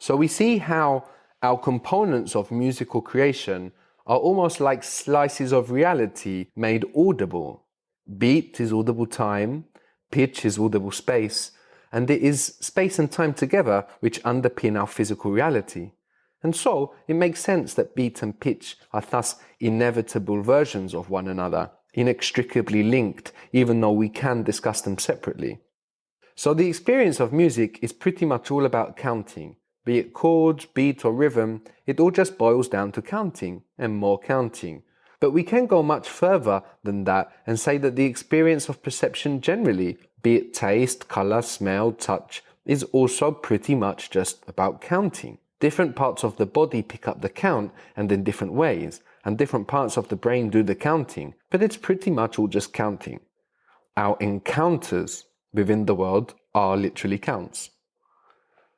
So we see how our components of musical creation are almost like slices of reality made audible. Beat is audible time, pitch is audible space, and it is space and time together which underpin our physical reality. And so it makes sense that beat and pitch are thus inevitable versions of one another, inextricably linked, even though we can discuss them separately. So the experience of music is pretty much all about counting. Be it chords, beat or rhythm, it all just boils down to counting and more counting. But we can go much further than that and say that the experience of perception generally, be it taste, colour, smell, touch, is also pretty much just about counting. Different parts of the body pick up the count and in different ways, and different parts of the brain do the counting, but it's pretty much all just counting. Our encounters within the world are literally counts.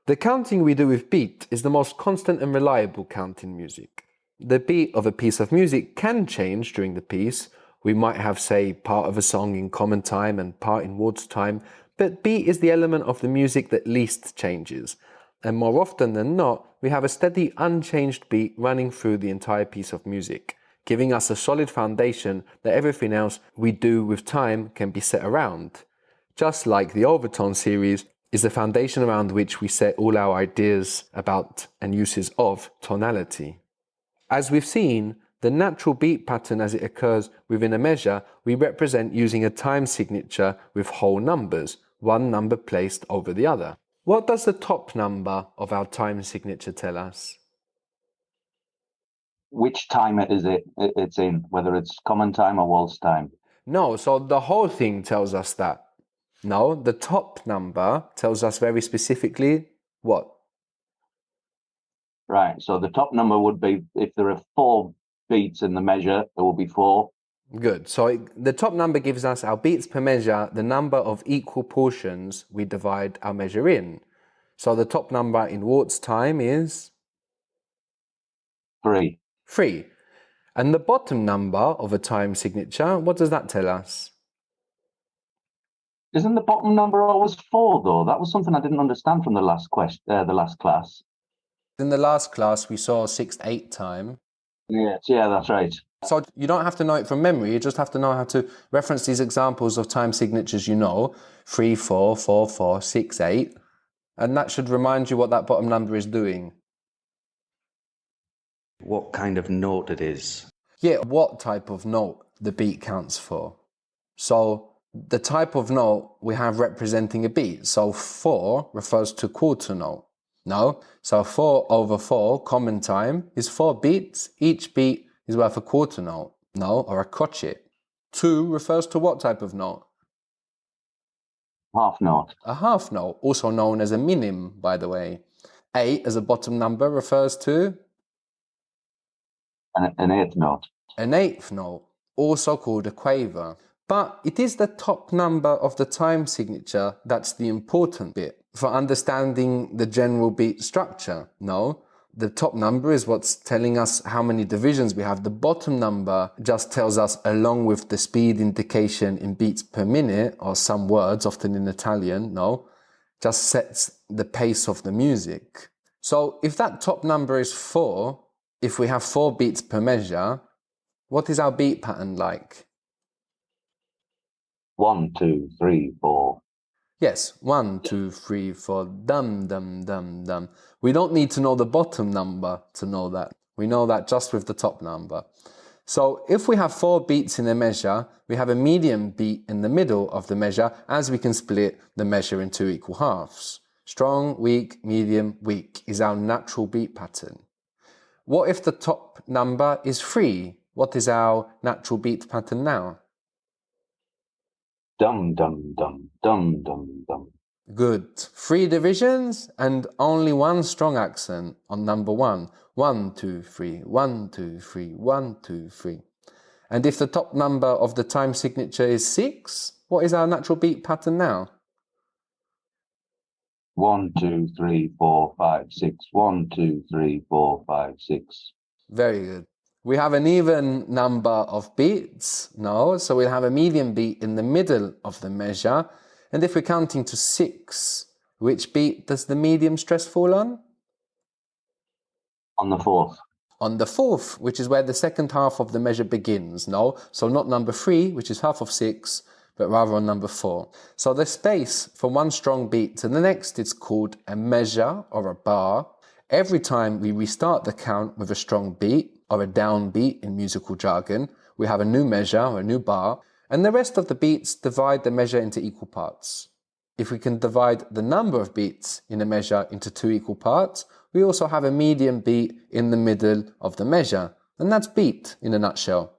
The counting we do with beat is the most constant and reliable count in music. The beat of a piece of music can change during the piece. We might have, say, part of a song in common time and part in Ward's time, but beat is the element of the music that least changes. And more often than not, we have a steady, unchanged beat running through the entire piece of music, giving us a solid foundation that everything else we do with time can be set around. Just like the overtone series is the foundation around which we set all our ideas about and uses of tonality. As we've seen, the natural beat pattern as it occurs within a measure we represent using a time signature with whole numbers, one number placed over the other. What does the top number of our time signature tell us? Which time it's in, whether it's common time or waltz time? No, so the whole thing tells us that. No, the top number tells us very specifically what? Right, so the top number would be, if there are 4 beats in the measure, there will be 4. Good. So the top number gives us our beats per measure, the number of equal portions we divide our measure in. So the top number in Waltz time is? 3. 3. And the bottom number of a time signature, what does that tell us? Isn't the bottom number always 4 though? That was something I didn't understand from the last class. In the last class, we saw 6/8 time. Yes, yeah, that's right. So you don't have to know it from memory, you just have to know how to reference these examples of time signatures you know, 3, 4, 4, 4, 6, 8, and that should remind you what that bottom number is doing. What kind of note it is. Yeah, what type of note the beat counts for. So the type of note we have representing a beat. So 4 refers to quarter note. No, so 4/4 common time is 4 beats. Each beat is worth a quarter note. No, or a crotchet. 2 refers to what type of note? Half note. A half note, also known as a minim, by the way. 8 as a bottom number refers to? An eighth note. An eighth note, also called a quaver. But it is the top number of the time signature that's the important bit for understanding the general beat structure. No, the top number is what's telling us how many divisions we have. The bottom number just tells us, along with the speed indication in beats per minute, or some words, often in Italian, no, just sets the pace of the music. So if that top number is 4, if we have 4 beats per measure, what is our beat pattern like? 1, 2, 3, 4. Yes, 1, 2, 3, 4, dum, dum, dum, dum. We don't need to know the bottom number to know that. We know that just with the top number. So if we have 4 beats in a measure, we have a medium beat in the middle of the measure, as we can split the measure in 2 equal halves. Strong, weak, medium, weak is our natural beat pattern. What if the top number is 3? What is our natural beat pattern now? Dum, dum, dum, dum, dum, dum. Good. 3 divisions and only 1 strong accent on number 1. 1, 2, 3, 1, 2, 3, 1, 2, 3. And if the top number of the time signature is 6, what is our natural beat pattern now? 1, 2, 3, 4, 5, 6. 1, 2, 3, 4, 5, 6. Very good. We have an even number of beats, no? So we'll have a medium beat in the middle of the measure. And if we're counting to 6, which beat does the medium stress fall on? On the fourth. On the fourth, which is where the second half of the measure begins, no? So not number 3, which is half of 6, but rather on number 4. So the space from one strong beat to the next is called a measure or a bar. Every time we restart the count with a strong beat, or a downbeat in musical jargon, we have a new measure or a new bar, and the rest of the beats divide the measure into equal parts. If we can divide the number of beats in a measure into 2 equal parts, we also have a medium beat in the middle of the measure, and that's beat in a nutshell.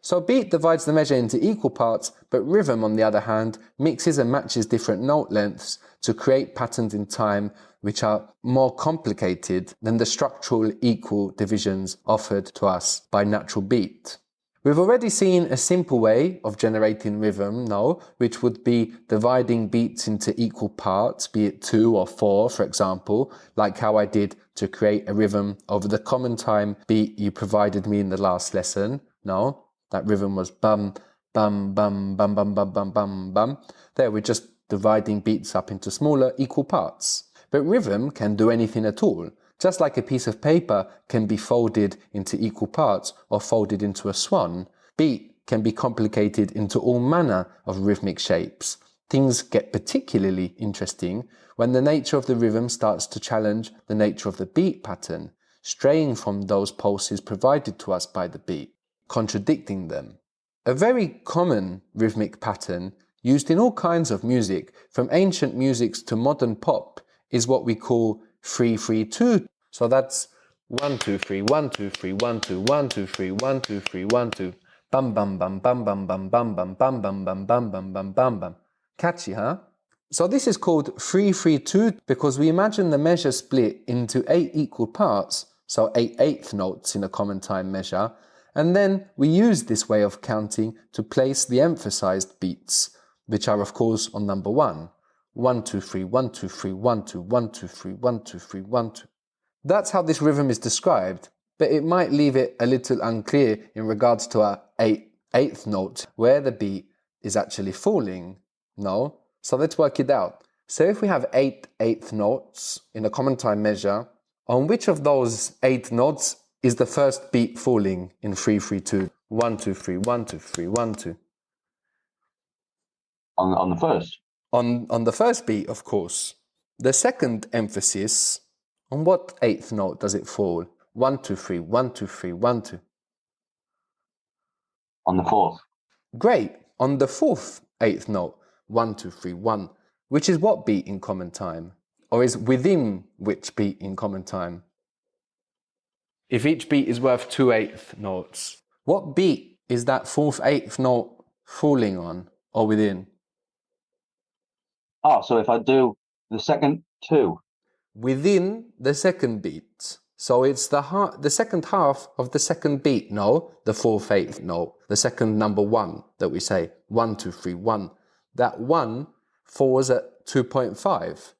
So beat divides the measure into equal parts, but rhythm, on the other hand, mixes and matches different note lengths to create patterns in time which are more complicated than the structural equal divisions offered to us by natural beat. We've already seen a simple way of generating rhythm, no, which would be dividing beats into equal parts, be it 2 or 4, for example, like how I did to create a rhythm over the common time beat you provided me in the last lesson, no? That rhythm was bum, bum, bum, bum, bum, bum, bum, bum, bum. There, we're just dividing beats up into smaller equal parts. But rhythm can do anything at all. Just like a piece of paper can be folded into equal parts or folded into a swan, beat can be complicated into all manner of rhythmic shapes. Things get particularly interesting when the nature of the rhythm starts to challenge the nature of the beat pattern, straying from those pulses provided to us by the beat, contradicting them. A very common rhythmic pattern used in all kinds of music, from ancient musics to modern pop, is what we call 3-3-2. So that's 1 2 3 1 2 3 1 2 1 2 3 1 2 3 1 2 bum bum bum bum bum bum bum bum bum bum bum bum bum bum bum bum. Catchy, huh? So this is called 3-3-2 because we imagine the measure split into 8 equal parts, so 8 eighth notes in a common time measure, and then we use this way of counting to place the emphasized beats, which are of course on number 1. 1 2 3 1 2 3 1 2 1 2 3 1 2 3 1 2. That's how this rhythm is described, but it might leave it a little unclear in regards to our 8 eighth note where the beat is actually falling. No? So let's work it out. So if we have 8 eighth notes in a common time measure, on which of those 8 notes is the first beat falling in 3-3-2? 1 2 3 1 2 3 1 2. On the first. On the first beat, of course. The second emphasis, on what 8th note does it fall? 1 2 3 1 2 3 1 2. On the fourth. Great. On the 4th 8th note, 1 2 3 1, which is what beat in common time? Or is within which beat in common time? If each beat is worth 2 eighth notes, what beat is that 4th 8th note falling on or within? Oh, so if I do the second 2. Within the second beat. So it's the second half of the second beat, no? The 4th 8th note, the second number 1 that we say, 1 2 3 1. That 1 falls at 2.5.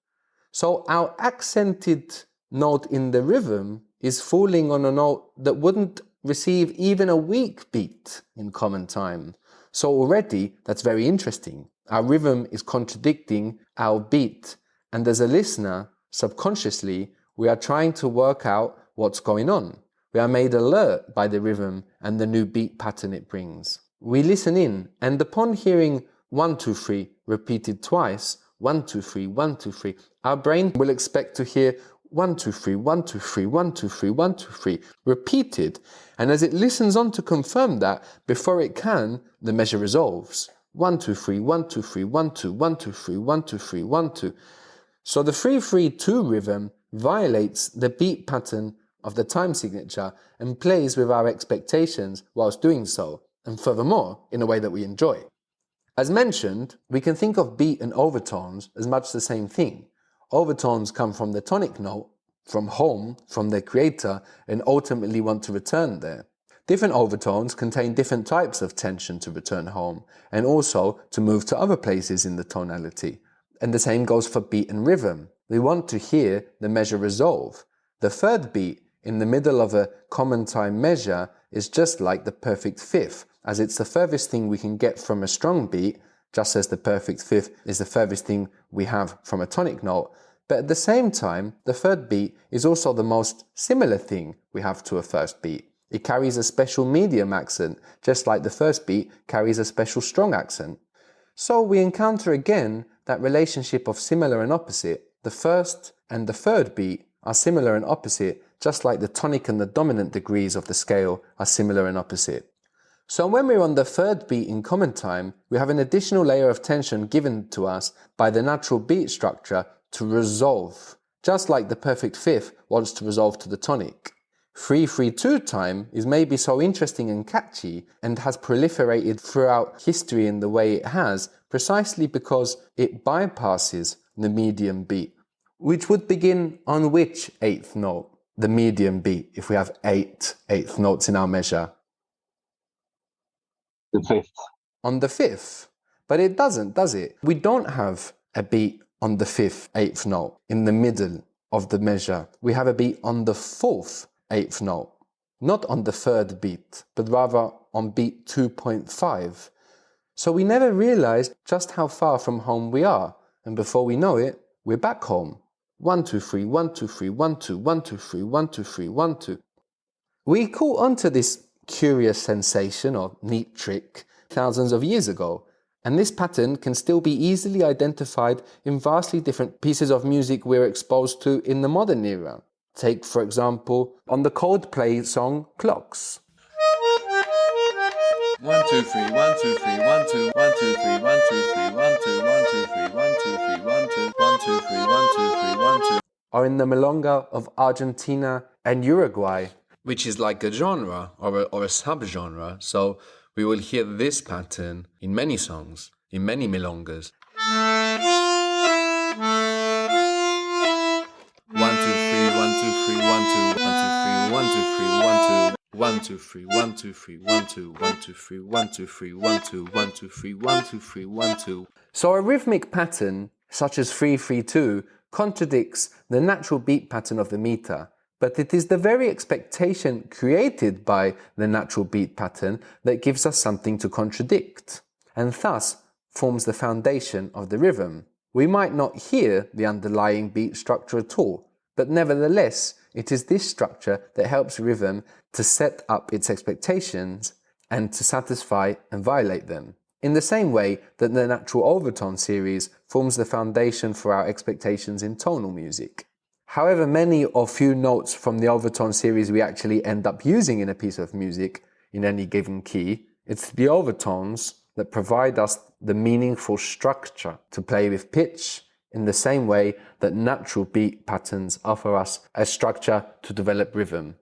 So our accented note in the rhythm is falling on a note that wouldn't receive even a weak beat in common time. So already that's very interesting. Our rhythm is contradicting our beat, and as a listener, subconsciously, we are trying to work out what's going on. We are made alert by the rhythm and the new beat pattern it brings. We listen in, and upon hearing 1 2 3 repeated twice, 1 2 3 1 2 3, our brain will expect to hear 1 2 3 1 2 3 1 2 3 1 2 3 repeated, and as it listens on to confirm that, before it can, the measure resolves. 1 2 3 1 2 3 1 2 1 2 3 1 2 3 1 2. So the 3-3-2 rhythm violates the beat pattern of the time signature and plays with our expectations whilst doing so, and furthermore, in a way that we enjoy. As mentioned, we can think of beat and overtones as much the same thing. Overtones come from the tonic note, from home, from their creator, and ultimately want to return there. Different overtones contain different types of tension to return home, and also to move to other places in the tonality. And the same goes for beat and rhythm. We want to hear the measure resolve. The third beat in the middle of a common time measure is just like the perfect fifth, as it's the furthest thing we can get from a strong beat, just as the perfect fifth is the furthest thing we have from a tonic note. But at the same time, the third beat is also the most similar thing we have to a first beat. It carries a special medium accent, just like the first beat carries a special strong accent. So we encounter again that relationship of similar and opposite. The first and the third beat are similar and opposite, just like the tonic and the dominant degrees of the scale are similar and opposite. So when we're on the third beat in common time, we have an additional layer of tension given to us by the natural beat structure to resolve, just like the perfect fifth wants to resolve to the tonic. 3-3-2 time is maybe so interesting and catchy and has proliferated throughout history in the way it has, precisely because it bypasses the medium beat, which would begin on which eighth note? The medium beat, if we have eight eighth notes in our measure. The fifth. On the fifth. But it doesn't, does it? We don't have a beat on the fifth eighth note in the middle of the measure. We have a beat on the fourth eighth note, not on the third beat, but rather on beat 2.5. So we never realized just how far from home we are, and before we know it, we're back home. 1 2 3 1 2 3 1 2 1 2 3 1 2 3 1 2. We caught onto this curious sensation or neat trick thousands of years ago, and this pattern can still be easily identified in vastly different pieces of music we're exposed to in the modern era. Take, for example, on the Coldplay song Clocks. 1 2 3 1 2 3 1 2 1 2 3 1 2 3 1 2 1 2 3 1 2 3 1 2 1 2 3 1 2 3 1 2. Or in the milonga of Argentina and Uruguay, which is like a genre or a subgenre, so we will hear this pattern in many songs, in many milongas. 1 2 3 1 2 3 1 2 1 2 3 1 2 3 1 2 1 2 3 1 2 3 1 2 1 2 3 1 2 3 1 2 1 2 3 1 2 3 1 2. So a rhythmic pattern such as 3-3-2 contradicts the natural beat pattern of the meter, but it is the very expectation created by the natural beat pattern that gives us something to contradict, and thus forms the foundation of the rhythm. We might not hear the underlying beat structure at all, but nevertheless, it is this structure that helps rhythm to set up its expectations and to satisfy and violate them, in the same way that the natural overtone series forms the foundation for our expectations in tonal music. However many or few notes from the overtone series we actually end up using in a piece of music in any given key, it's the overtones that provide us the meaningful structure to play with pitch, in the same way that natural beat patterns offer us a structure to develop rhythm.